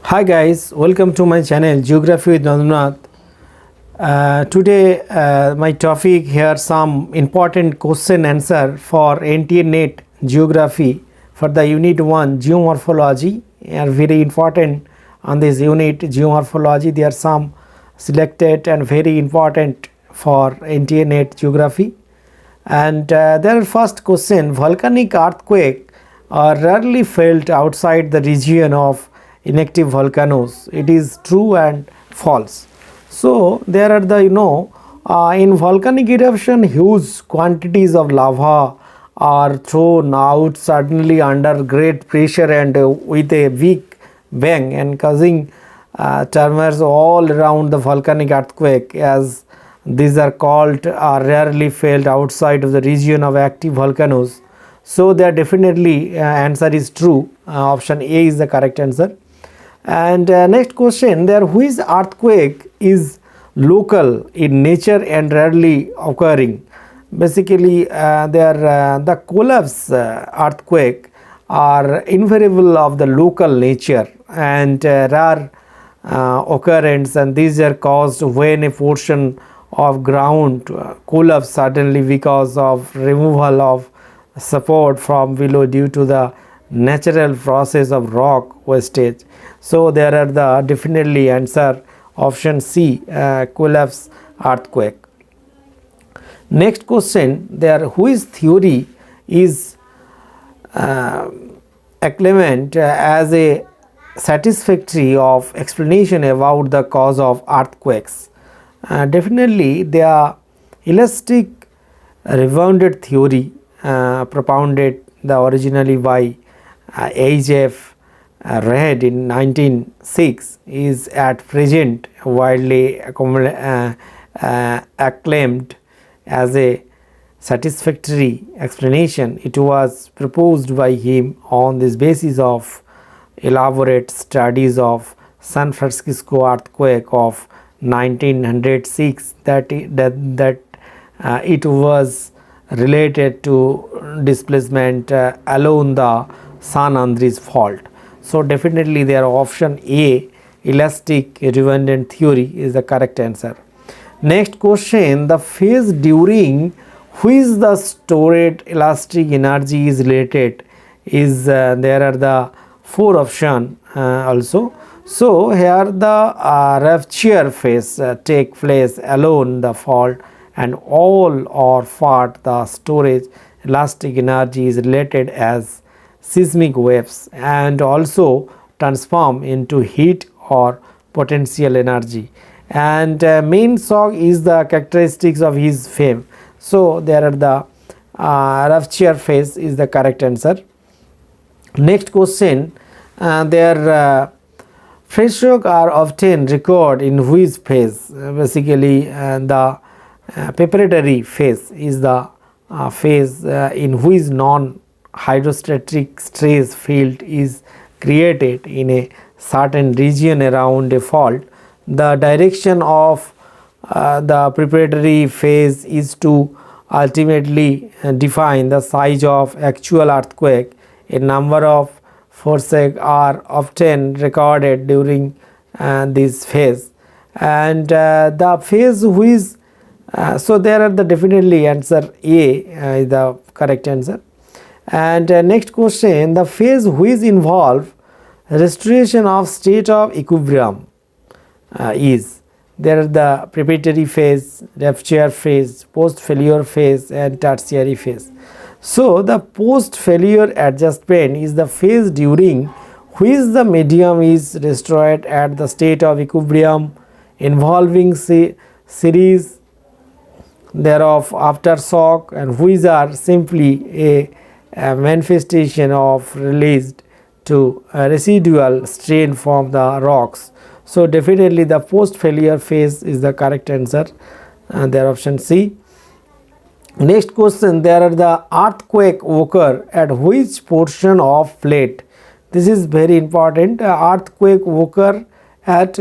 Hi guys, welcome to my channel Geography with Nandunath. Today my topic here some important question answer for NTA NET Geography for the Unit 1 Geomorphology are very important on this unit Geomorphology. There are some selected and very important for NTA NET Geography. And their first question, volcanic earthquake are rarely felt outside the region of inactive volcanoes. It is true and false. So there are the in volcanic eruption huge quantities of lava are thrown out suddenly under great pressure and with a weak bang and causing tremors all around the volcanic earthquake, as these are called are rarely felt outside of the region of active volcanoes. So there definitely answer is true. Option A is the correct answer. And next question, there which earthquake is local in nature and rarely occurring? Basically the collapse earthquake are invariable of the local nature and rare occurrence, and these are caused when a portion of ground collapse suddenly because of removal of support from below due to the natural process of rock wastage. So there are the definitely answer option C, collapse earthquake. Next question, there which theory is acclaimed as a satisfactory of explanation about the cause of earthquakes? Definitely the elastic rebounded theory propounded the originally by H.F. Reid in 1906 is at present widely acclaimed as a satisfactory explanation. It was proposed by him on this basis of elaborate studies of San Francisco earthquake of 1906 that it was related to displacement along the San Andreas fault. So definitely their option A, elastic redundant theory, is the correct answer. Next question, the phase during which the stored elastic energy is related is there are the four options also. So here the rupture phase take place along the fault, and all or part the storage elastic energy is related as seismic waves and also transform into heat or potential energy. And main shock is the characteristics of his fame. So there are the rupture phase is the correct answer. Next question, their phase shock are often recorded in which phase? Basically the preparatory phase is the phase in which non-hydrostatic stress field is created in a certain region around a fault. The direction of the preparatory phase is to ultimately define the size of actual earthquake. A number of forces are often recorded during this phase, and the phase which so there are the definitely answer A is the correct answer. And next question, the phase which involve restoration of state of equilibrium is there are the preparatory phase, rupture phase, post failure phase, and tertiary phase. So the post failure adjustment is the phase during which the medium is restored at the state of equilibrium involving series thereof aftershock, and which are simply a manifestation of released to residual strain from the rocks. So definitely the post failure phase is the correct answer, and their option C. Next question, there are the earthquake occur at which portion of plate? This is very important. Earthquake occur at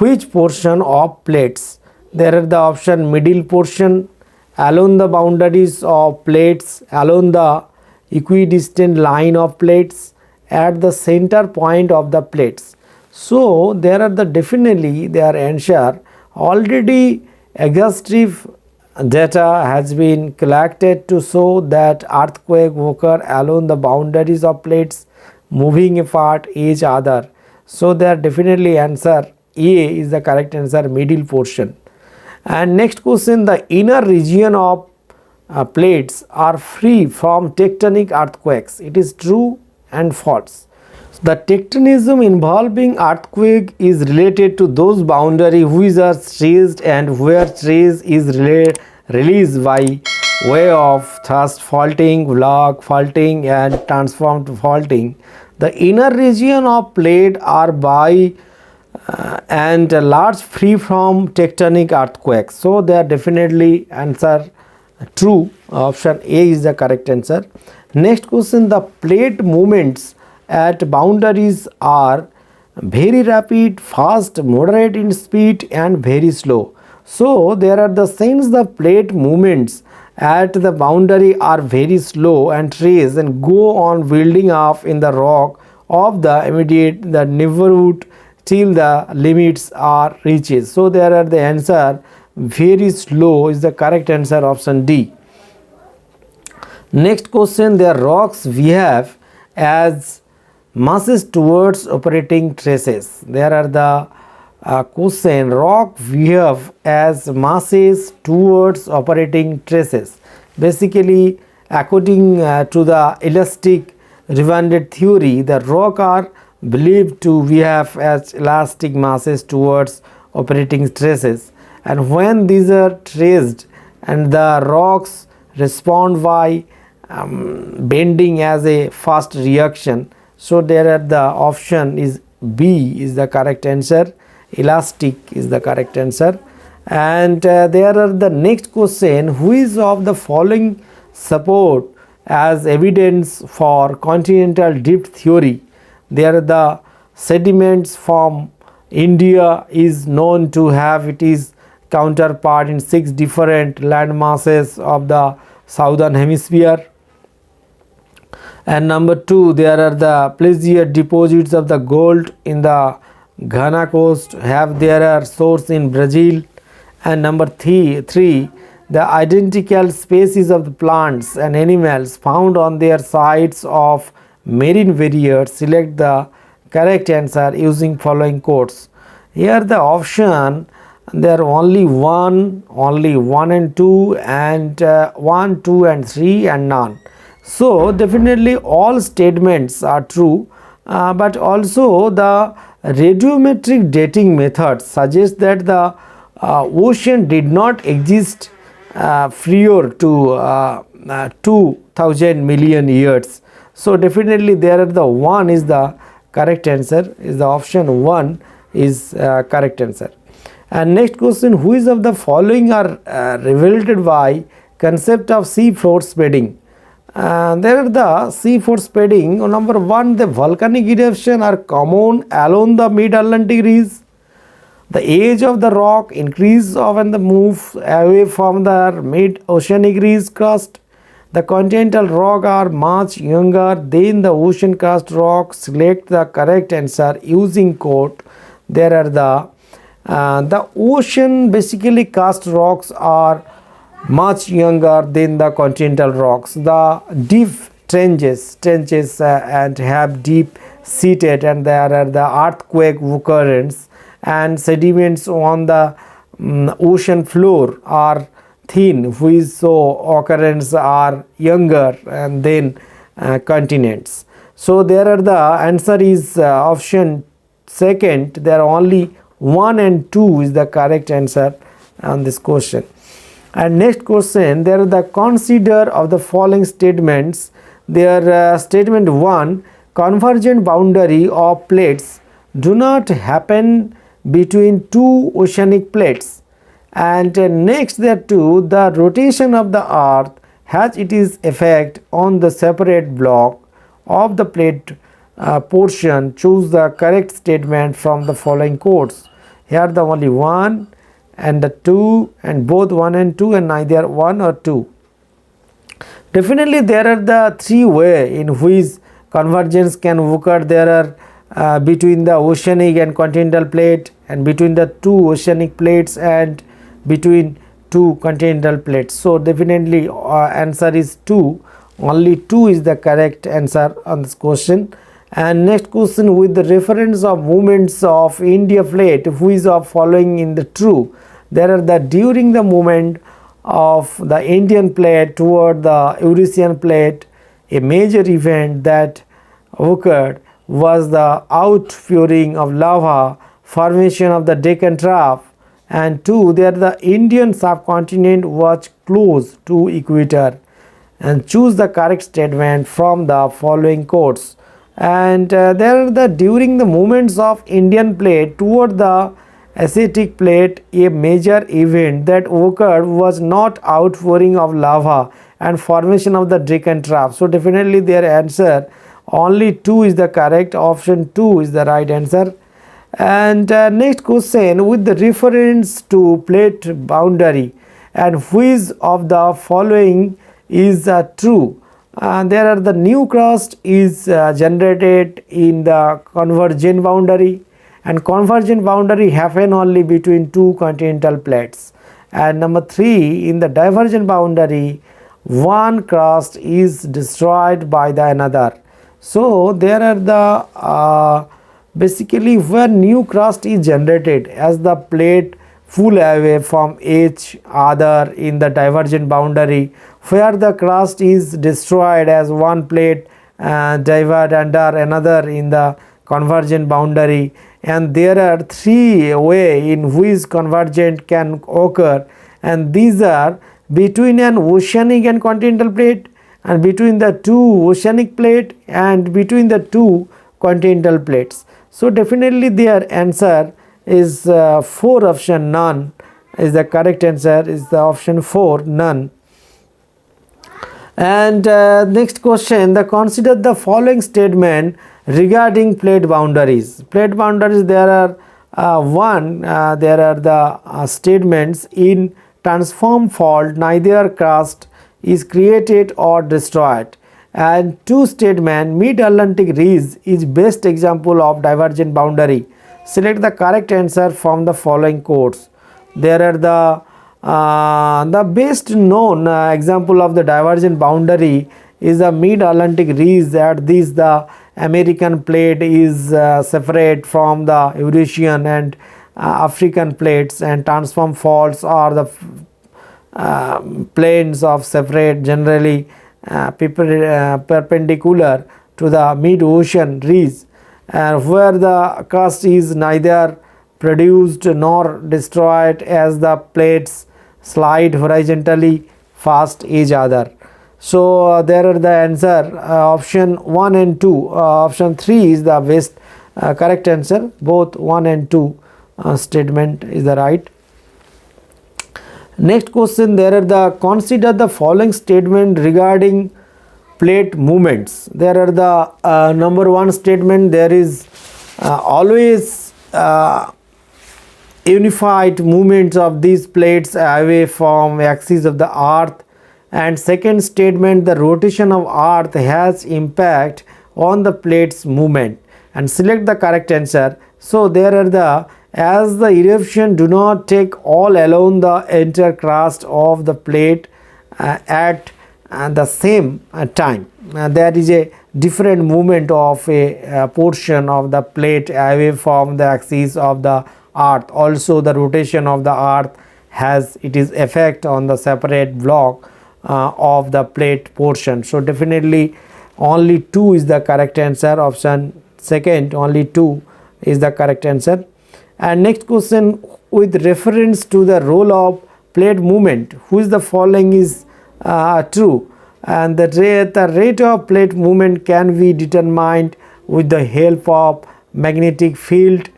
which portion of plates? There are the option middle portion, along the boundaries of plates, along the equidistant line of plates, at the center point of the plates. So there are the definitely their answer. Already exhaustive data has been collected to show that earthquake occur along the boundaries of plates moving apart each other. So there definitely answer A is the correct answer, middle portion. And next question, the inner region of plates are free from tectonic earthquakes. It is true and false. The tectonism involving earthquake is related to those boundary which are stressed and where stress is released by way of thrust faulting, block faulting and transformed faulting. The inner region of plate are by and large free from tectonic earthquakes. So they are definitely answer true. Option A is the correct answer. Next question, the plate movements at boundaries are very rapid, fast, moderate in speed and very slow. So there are the since the plate movements at the boundary are very slow and trace and go on building up in the rock of the immediate the neighborhood till the limits are reached. So there are the answer very slow is the correct answer, option D. Next question, their rocks behave as masses towards operating traces. There are the question, rock behave as masses towards operating traces. Basically, according to the elastic rebonded theory, the rock are believed to behave as elastic masses towards operating traces, and when these are traced and the rocks respond by bending as a fast reaction. So there are the option is B is the correct answer, elastic is the correct answer. And there are the next question, who is of the following support as evidence for continental drift theory? There are the sediments from India is known to have its counterpart in 6 different land masses of the southern hemisphere. And number 2, there are the placer deposits of the gold in the Ghana coast have their source in Brazil. And number 3, the identical species of the plants and animals found on their sites of marine barriers. Select the correct answer using following codes. Here the option, there are only 1 and 2 and 1, 2 and 3 and none. So definitely all statements are true, but also the radiometric dating method suggests that the ocean did not exist prior to 2000 million years. So definitely there are the 1 is the correct answer, is the option 1 is correct answer. And next question, who is of the following are revealed by concept of sea floor spreading? There are the sea floor spreading. Number 1, the volcanic eruption are common along the mid-Atlantic ridge. The age of the rock increase when the move away from the mid-oceanic ridge crust. The continental rock are much younger than the ocean crust rock. Select the correct answer using code. There are the ocean basically crust rocks are much younger than the continental rocks. The deep trenches and have deep seated, and there are the earthquake occurrence, and sediments on the ocean floor are thin, which so occurrence are younger and then continents. So there are the answer is option second. There are only 1 and 2 is the correct answer on this question. And next question, there are the consider of the following statements. There statement 1, convergent boundary of plates do not happen between 2 oceanic plates. And next there 2, the rotation of the earth has its effect on the separate block of the plate portion. Choose the correct statement from the following quotes. Here the only 1 and the 2 and both 1 and 2 and neither 1 or 2. Definitely there are the 3 ways in which convergence can occur. There are between the oceanic and continental plate, and between the two oceanic plates, and between two continental plates. So definitely answer is 2. Only 2 is the correct answer on this question. And next question, with the reference of movements of India plate, who is of following in the true? There are the during the movement of the Indian plate toward the Eurasian plate, a major event that occurred was the outpouring of lava, formation of the Deccan Trough, and 2, there the Indian subcontinent was close to equator. And choose the correct statement from the following quotes. And there are the during the movements of Indian plate toward the Asiatic plate, a major event that occurred was not outpouring of lava and formation of the Deccan Trough. So definitely their answer only 2 is the correct. Option 2 is the right answer. And next question, with the reference to plate boundary, and which of the following is true? There are the new crust is generated in the convergent boundary, and convergent boundary happen only between two continental plates. And number 3, in the divergent boundary, one crust is destroyed by the another. So there are the basically where new crust is generated as the plate pull away from each other in the divergent boundary, where the crust is destroyed as one plate divide under another in the convergent boundary. And there are 3 ways in which convergent can occur, and these are between an oceanic and continental plate, and between the two oceanic plate, and between the two continental plates. So definitely their answer is 4, option none is the correct answer, is the option 4, none. And next question, consider the following statement regarding plate boundaries. Plate boundaries, there are there are the statements in transform fault neither crust is created or destroyed, and 2 statement mid-Atlantic ridge is best example of divergent boundary. Select the correct answer from the following quotes. There are the best known example of the divergent boundary is the mid-Atlantic ridge. At this the American plate is separate from the Eurasian and African plates, and transform faults are the planes of separate generally perpendicular to the mid-ocean ridge, where the crust is neither produced nor destroyed as the plates slide horizontally past each other. So there are the answer option 1 and 2. Option 3 is the best correct answer. Both 1 and 2 statement is the right. Next question, there are the consider the following statement regarding plate movements. There are the number 1 statement, there is always unified movements of these plates away from axis of the earth. And second statement, the rotation of earth has impact on the plate's movement. And select the correct answer. So there are the as the eruption do not take all along the entire crust of the plate at the same time. There is a different movement of a portion of the plate away from the axis of the earth. Also the rotation of the earth has its effect on the separate block of the plate portion. So definitely only 2 is the correct answer. Option second, only 2 is the correct answer. And next question, with reference to the role of plate movement, which the following is true? And the rate of plate movement can be determined with the help of magnetic field,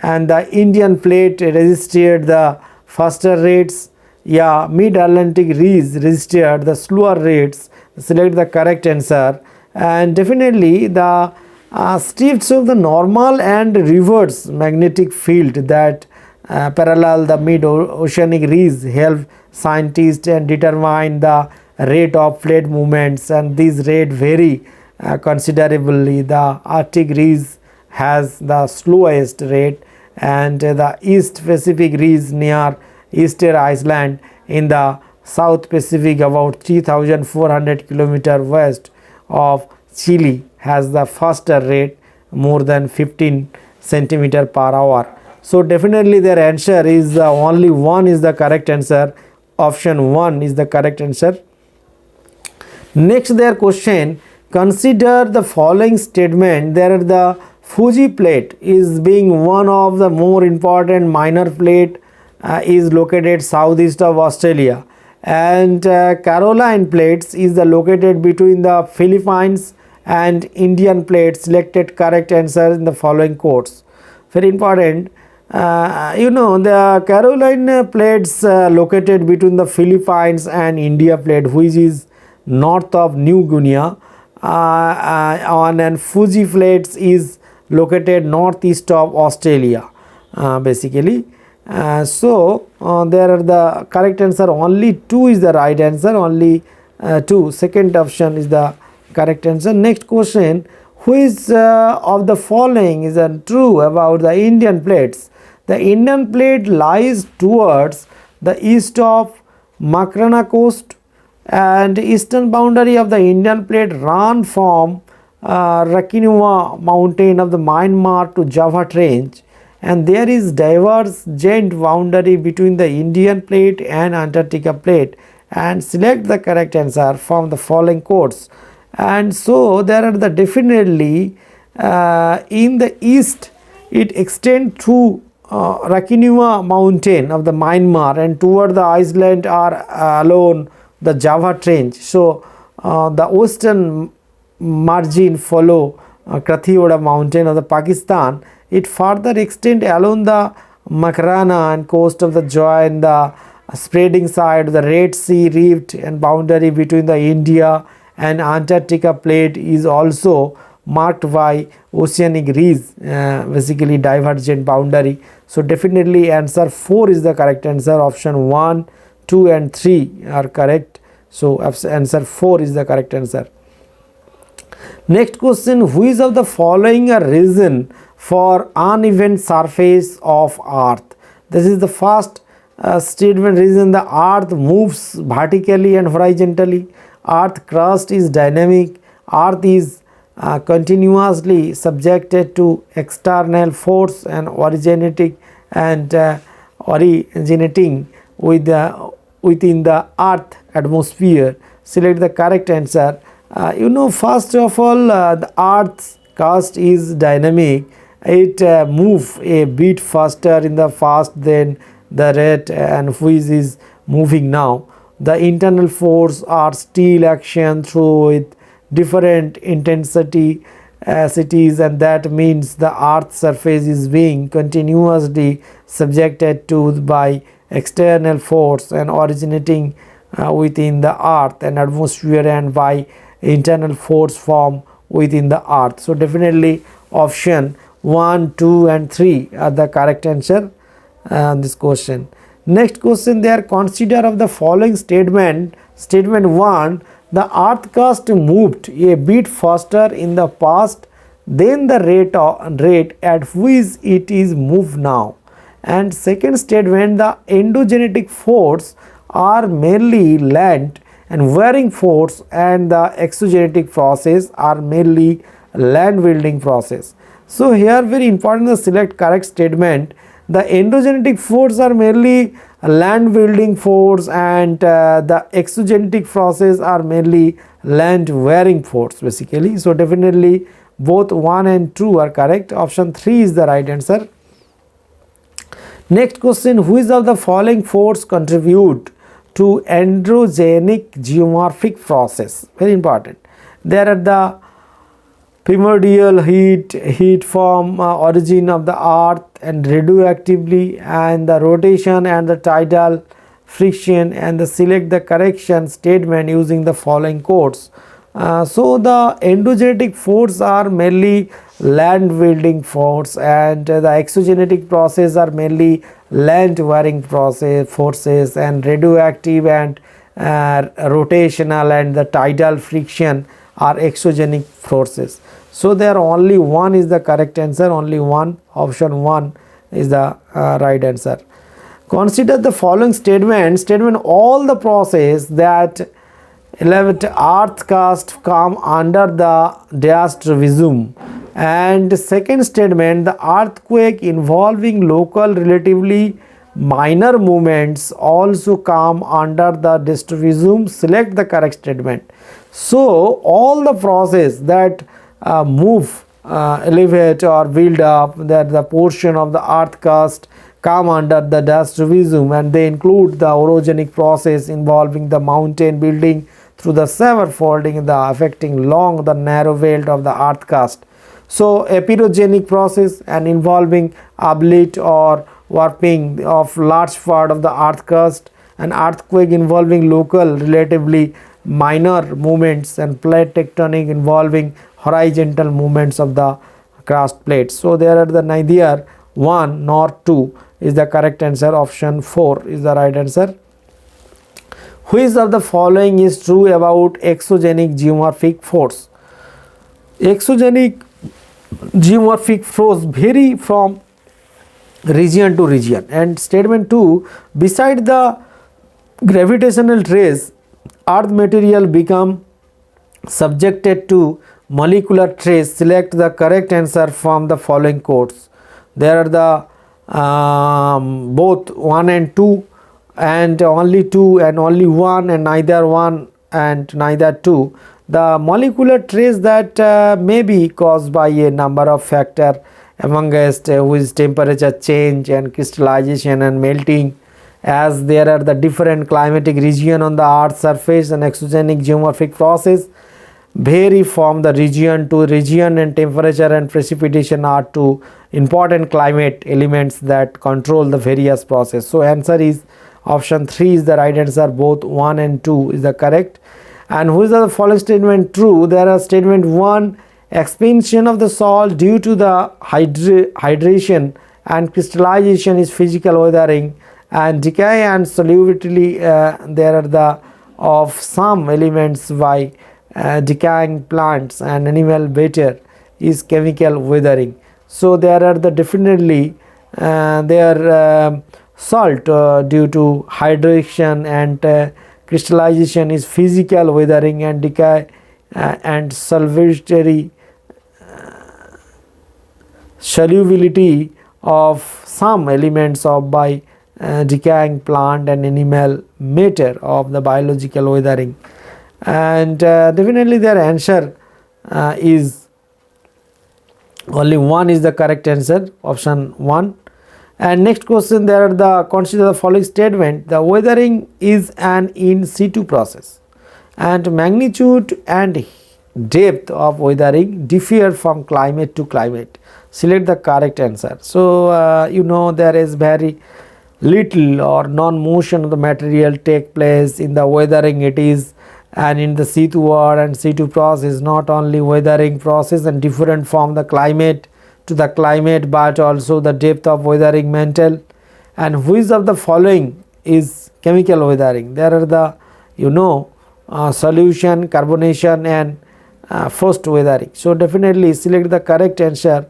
and the Indian plate registered the faster rates. Yeah, mid-Atlantic ridge registered the slower rates. Select the correct answer. And definitely the strips of the normal and reverse magnetic field that parallel the mid-oceanic ridge help scientists and determine the rate of plate movements, and these rate vary considerably. The Arctic ridge has the slowest rate, and the East Pacific ridge near Easter Island in the South Pacific about 3400 km west of Chile has the faster rate, more than 15 centimeter per hour. So definitely their answer is only one is the correct answer. Option 1 is the correct answer. Next their question, consider the following statement. There the Fuji plate is being one of the more important minor plate is located southeast of Australia, and Caroline plates is the located between the Philippines and Indian plate. Selected correct answer in the following quotes. Very important. The Caroline plates located between the Philippines and India plate, which is north of New Guinea, and Fuji plates is located northeast of Australia, basically. So there are the correct answer, only 2 is the right answer, only 2. Second option is the correct answer. Next question, which of the following is true about the Indian plates? The Indian plate lies towards the east of Makrana coast, and eastern boundary of the Indian plate run from Rakinua mountain of the Myanmar to Java range, and there is divergent boundary between the Indian plate and Antarctica plate, and select the correct answer from the following quotes. And so there are the definitely in the east it extends through Rakinua mountain of the Myanmar, and toward the Iceland are alone the Java range. So the western margin follow Kathiawar mountain of the Pakistan. It further extend along the Makrana and coast of the join the spreading side of the Red Sea rift, and boundary between the India and Antarctica plate is also marked by oceanic ridge, basically divergent boundary. So definitely answer 4 is the correct answer. Option 1, 2 and 3 are correct. So answer 4 is the correct answer. Next question, which of the following a reason for uneven surface of earth? This is the first statement. Reason, the earth moves vertically and horizontally. Earth crust is dynamic. Earth is continuously subjected to external force and originating within the earth atmosphere. Select the correct answer. First of all, the earth's crust is dynamic. It move a bit faster in the past than the rate and which is moving now. The internal force are still action through with different intensity cities, and that means the earth's surface is being continuously subjected to by external force and originating within the earth and atmosphere, and by internal force from within the earth. So definitely option 1, 2 and 3 are the correct answer on this question. Next question, they are consider of the following statement. Statement 1, the earth crust moved a bit faster in the past than the rate at which it is moved now. And second statement, the endogenetic force are mainly land and wearing force, and the exogenetic process are mainly land building process. So here very important to select correct statement. The endogenetic force are mainly land building force, and the exogenetic process are mainly land wearing force basically. So definitely both 1 and 2 are correct. Option 3 is the right answer. Next question, which of the following force contribute to androgenic geomorphic process? Very important. There are the primordial heat from origin of the earth and radioactively, and the rotation and the tidal friction, and the select the correction statement using the following quotes. So the endogenetic force are mainly land building force, and the exogenetic process are mainly land wearing process forces, and radioactive and rotational and the tidal friction are exogenic forces. So there only one is the correct answer, only one, option 1 is the right answer. Consider the following statement all the process that elevate earth crust come under the dash resume. And second statement, the earthquake involving local relatively minor movements also come under the resume. Select the correct statement. So all the process that move, elevate or build up, that the portion of the earth crust come under the dust resume, and they include the orogenic process involving the mountain building through the sewer folding, the affecting long the narrow belt of the earth crust. So epeirogenic process and involving oblate or warping of large part of the earth crust, and earthquake involving local relatively minor movements, and plate tectonic involving horizontal movements of the crust plates. So there are the neither 1 nor 2 is the correct answer. Option 4 is the right answer. Which of the following is true about exogenic geomorphic force? Exogenic geomorphic force vary from region to region. And statement 2, beside the gravitational rays, earth material become subjected to molecular trace. Select the correct answer from the following quotes. There are the both 1 and 2, and only 2 and only 1, and neither 1 and neither 2. The molecular trace that may be caused by a number of factors, amongst which temperature change and crystallization and melting, as there are the different climatic region on the earth's surface, and exogenic geomorphic process vary from the region to region, and temperature and precipitation are two important climate elements that control the various process. So answer is option 3 is the right answer. Both 1 and 2 is the correct. And which are the following statement true? There are statement 1, expansion of the salt due to the hydration and crystallization is physical weathering, and decay and solubility there are the of some elements by decaying plants and animal matter is chemical weathering. So there are the definitely their salt due to hydration and crystallization is physical weathering, and decay and solubility of some elements of by decaying plant and animal matter of the biological weathering. And definitely their answer is only 1 is the correct answer, option 1. And next question, there are the consider the following statement. The weathering is an in situ process, and magnitude and depth of weathering differ from climate to climate. Select the correct answer. So you know there is very little or non-motion of the material take place in the weathering it is, and in the situ world and situ process not only weathering process and different from the climate to the climate, but also the depth of weathering mental. And which of the following is chemical weathering? There are the solution, carbonation and forced weathering. So definitely select the correct answer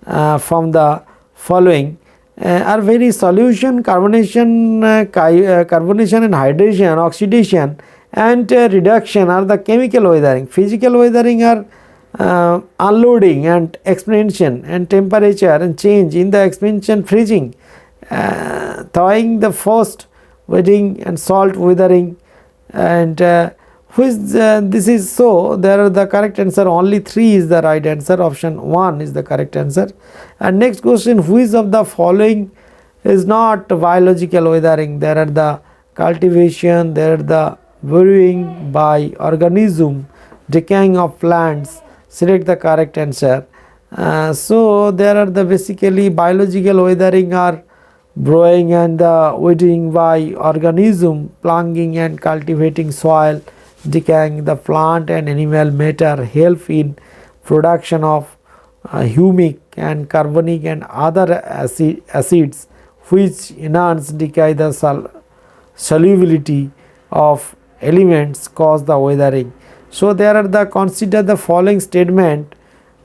from the following are very solution, carbonation and hydration, oxidation and reduction are the chemical weathering. Physical weathering are unloading and expansion and temperature and change in the expansion, freezing, thawing, the first wetting and salt weathering. And which this is so there are the correct answer, only 3 is the right answer, option 1 is the correct answer. And next question, which of the following is not biological weathering? There are the cultivation, there are the brewing by organism, decaying of plants. Select the correct answer. So there are the basically biological weathering are brewing and the wetting by organism, plunging and cultivating soil, decaying the plant and animal matter, help in production of humic and carbonic and other acids which enhance decay the solubility of elements cause the weathering. So there are the consider the following statement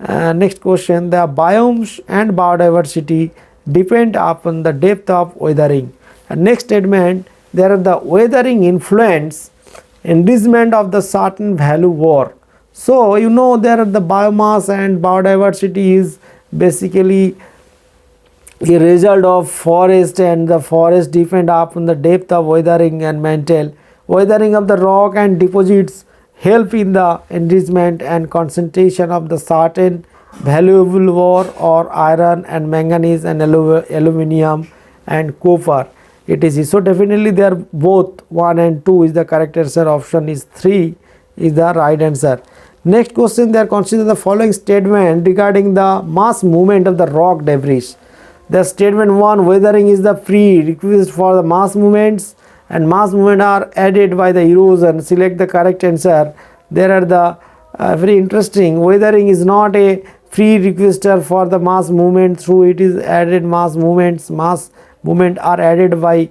Next question, the biomes and biodiversity depend upon the depth of weathering. And next statement, there are the weathering influence enrichment of the certain value work. So you know there are the biomass and biodiversity is basically a result of forest, and the forest depend upon the depth of weathering and mantle. Weathering of the rock and deposits help in the enrichment and concentration of the certain valuable ore or iron and manganese and aluminium and copper. It is so definitely they are both 1 and 2 is the correct answer. Option is 3 is the right answer. Next question, they are considering the following statement regarding the mass movement of the rock debris. The statement 1, weathering is the prerequisite for the mass movements, and mass movement are added by the erosion. Select the correct answer. There are the very interesting, weathering is not a prerequisite for the mass movement, through it is added mass movements. Mass movement are added by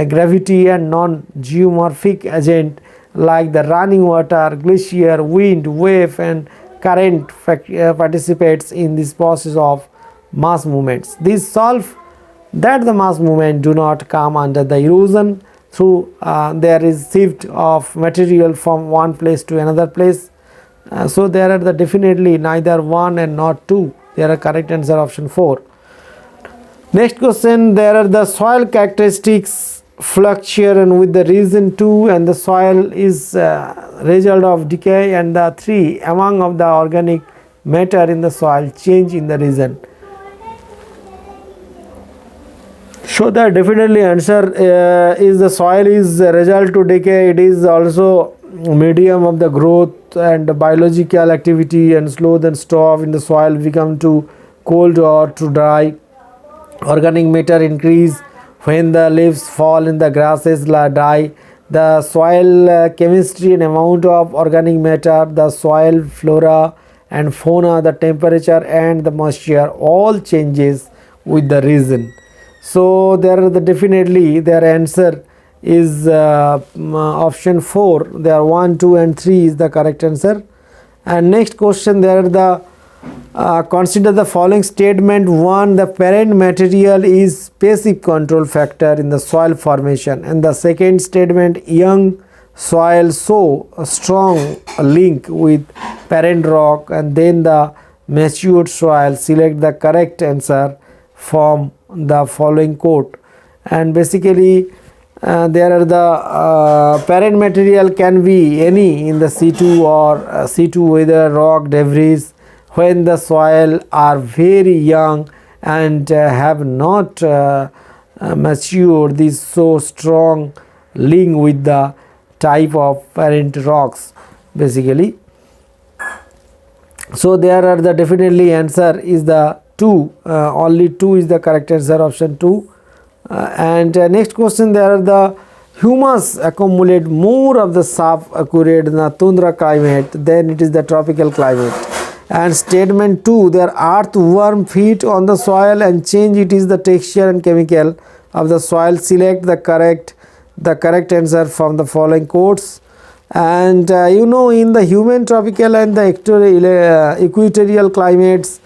gravity and non-geomorphic agent like the running water, glacier, wind, wave and current participates in this process of mass movements. These solve that the mass movement do not come under the erosion through there is shift of material from one place to another place. So there are the definitely neither 1 and not 2. There are correct answer option 4. Next question, there are the soil characteristics fluctuate and with the reason 2, and the soil is result of decay, and the 3 among of the organic matter in the soil change in the reason. So the definitely answer is the soil is a result to decay. It is also medium of the growth and the biological activity, and slow then stop in the soil become too cold or too dry. Organic matter increase when the leaves fall in the grasses die. The soil chemistry and amount of organic matter, the soil flora and fauna, the temperature and the moisture all changes with the reason. So there are the definitely their answer is option 4. There are 1, 2 and 3 is the correct answer. And next question, there are the consider the following statement. 1, the parent material is passive control factor in the soil formation, and the second statement, young soil show a strong link with parent rock, and then the matured soil. Select the correct answer from the following quote. And basically there are the parent material can be any in the C2 or C2 whether rock debris when the soil are very young and have not matured. This so strong link with the type of parent rocks basically. So there are the definitely answer is the 2, only 2 is the correct answer, option 2. And next question, there are the humus accumulate more of the sap accurate in the tundra climate than it is the tropical climate. And statement 2, their earthworm feed on the soil and change it is the texture and chemical of the soil. Select the correct answer from the following quotes. And you know, in the human tropical and the equatorial climates,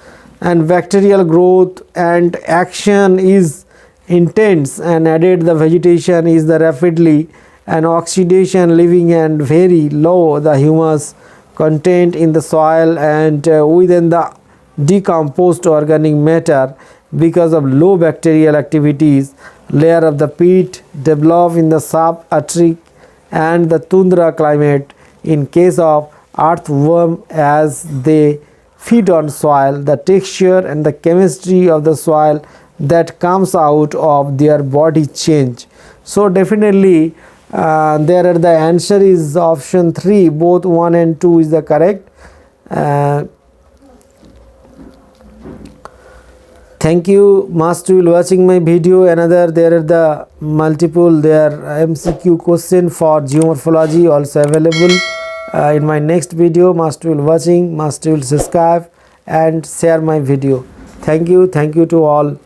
and bacterial growth and action is intense, and added the vegetation is the rapidly, and oxidation living and very low the humus content in the soil, and within the decomposed organic matter because of low bacterial activities. Layer of the peat develop in the subarctic and the tundra climate. In case of earthworm, as they feed on soil, the texture and the chemistry of the soil that comes out of their body change. So definitely there are the answer is option 3, both 1 and 2 is the correct. Thank you master will watching my video. Another there are the multiple there MCQ question for geomorphology also available in my next video. Master will watching, master will subscribe and share my video. Thank you to all.